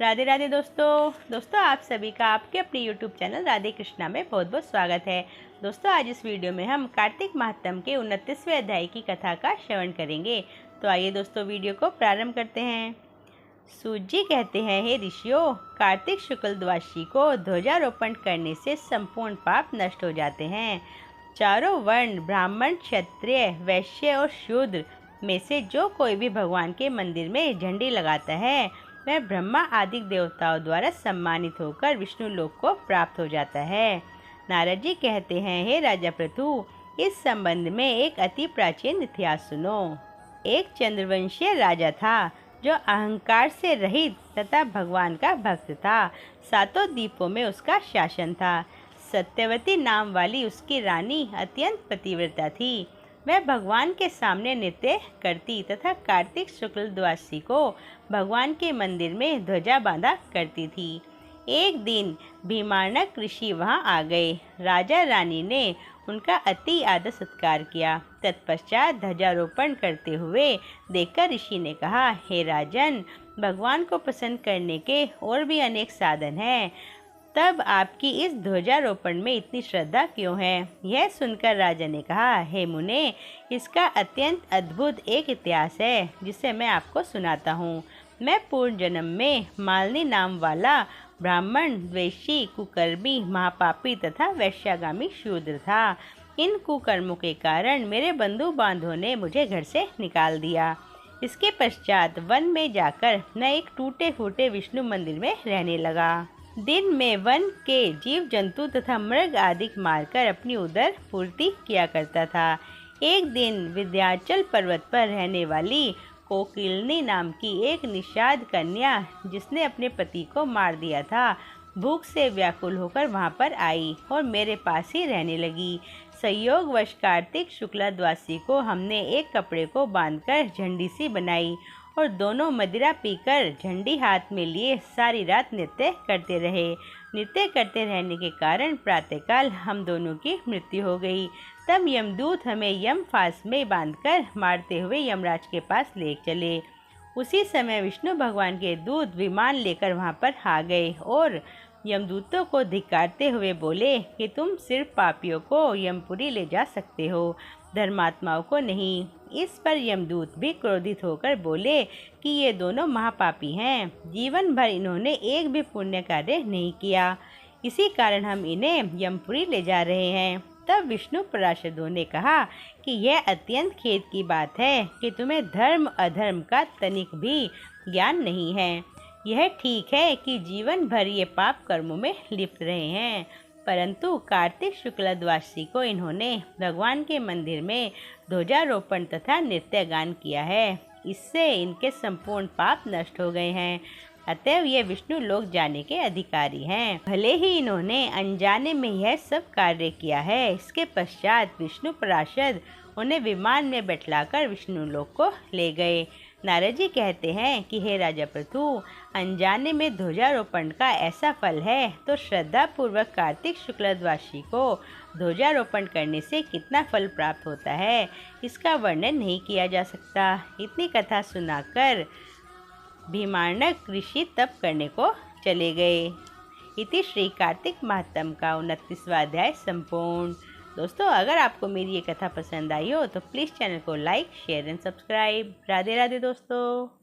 राधे राधे दोस्तों आप सभी का आपके अपने YouTube चैनल राधे कृष्णा में बहुत बहुत स्वागत है। दोस्तों आज इस वीडियो में हम कार्तिक महात्म के 29वें अध्याय की कथा का श्रवण करेंगे। तो आइए दोस्तों वीडियो को प्रारंभ करते हैं। सूत जी कहते हैं, हे ऋषियों, कार्तिक शुक्ल द्वादशी को ध्वजारोपण करने से संपूर्ण पाप नष्ट हो जाते हैं। चारों वर्ण ब्राह्मण, क्षत्रिय, वैश्य और शूद्र में से जो कोई भी भगवान के मंदिर में झंडी लगाता है वह ब्रह्मा आदि देवताओं द्वारा सम्मानित होकर विष्णु लोक को प्राप्त हो जाता है। नारद जी कहते हैं, हे राजा पृथु, इस संबंध में एक अति प्राचीन इतिहास सुनो। एक चंद्रवंशीय राजा था जो अहंकार से रहित तथा भगवान का भक्त था। सातों द्वीपों में उसका शासन था। सत्यवती नाम वाली उसकी रानी अत्यंत पतिव्रता थी। वह भगवान के सामने नृत्य करती तथा कार्तिक शुक्ल द्वादशी को भगवान के मंदिर में ध्वजा बांधा करती थी। एक दिन भीमानक ऋषि वहां आ गए। राजा रानी ने उनका अति आदर सत्कार किया। तत्पश्चात ध्वजारोपण करते हुए देखकर ऋषि ने कहा, हे राजन, भगवान को प्रसन्न करने के और भी अनेक साधन हैं, तब आपकी इस ध्वजारोपण में इतनी श्रद्धा क्यों है? यह सुनकर राजा ने कहा, हे मुने, इसका अत्यंत अद्भुत एक इतिहास है जिसे मैं आपको सुनाता हूँ। मैं पूर्व जन्म में मालिनी नाम वाला ब्राह्मण, द्वेषी, कुकर्मी, महापापी तथा वैश्यागामी शूद्र था। इन कुकर्मों के कारण मेरे बंधु बांधवों ने मुझे घर से निकाल दिया। इसके पश्चात वन में जाकर मैं एक टूटे फूटे विष्णु मंदिर में रहने लगा। दिन में वन के जीव जंतु तथा मृग आदि मारकर अपनी उदर पूर्ति किया करता था। एक दिन विंध्याचल पर्वत पर रहने वाली कोकिलनी नाम की एक निषाद कन्या, जिसने अपने पति को मार दिया था, भूख से व्याकुल होकर वहां पर आई और मेरे पास ही रहने लगी। संयोगवश कार्तिक शुक्ला द्वादशी को हमने एक कपड़े को बांधकर झंडी सी बनाई और दोनों मदिरा पीकर झंडी हाथ में लिए सारी रात नृत्य करते रहे। नृत्य करते रहने के कारण प्रातःकाल हम दोनों की मृत्यु हो गई। तब यमदूत हमें यम फांस में बांधकर मारते हुए यमराज के पास ले चले। उसी समय विष्णु भगवान के दूत विमान लेकर वहां पर आ गए और यमदूतों को धिक्कारते हुए बोले कि तुम सिर्फ पापियों को यमपुरी ले जा सकते हो, धर्मात्माओं को नहीं। इस पर यमदूत भी क्रोधित होकर बोले कि ये दोनों महापापी हैं, जीवन भर इन्होंने एक भी पुण्य कार्य नहीं किया, इसी कारण हम इन्हें यमपुरी ले जा रहे हैं। तब विष्णु पार्षदों ने कहा कि यह अत्यंत खेद की बात है कि तुम्हें धर्म अधर्म का तनिक भी ज्ञान नहीं है। यह ठीक है कि जीवन भर ये पाप कर्मों में लिप्त रहे हैं, परंतु कार्तिक शुक्ला द्वादशी को इन्होंने भगवान के मंदिर में ध्वजारोपण तथा नृत्य गान किया है। इससे इनके संपूर्ण पाप नष्ट हो गए हैं। अतएव ये विष्णु लोक जाने के अधिकारी हैं। भले ही इन्होंने अनजाने में यह सब कार्य किया है। इसके पश्चात विष्णु पार्षद उन्हें विमान में बैठलाकर विष्णु लोक को ले गए। नारद जी कहते हैं कि हे राजा पृथु, अनजाने में ध्वजारोपण का ऐसा फल है तो श्रद्धा पूर्वक कार्तिक शुक्ल द्वादशी को ध्वजारोपण करने से कितना फल प्राप्त होता है, इसका वर्णन नहीं किया जा सकता। इतनी कथा सुनाकर भीमानक ऋषि तप करने को चले गए। इति श्री कार्तिक महात्म का 29वां अध्याय संपूर्ण। दोस्तों अगर आपको मेरी ये कथा पसंद आई हो तो प्लीज़ चैनल को like, share and subscribe. Radhe Radhe दोस्तों।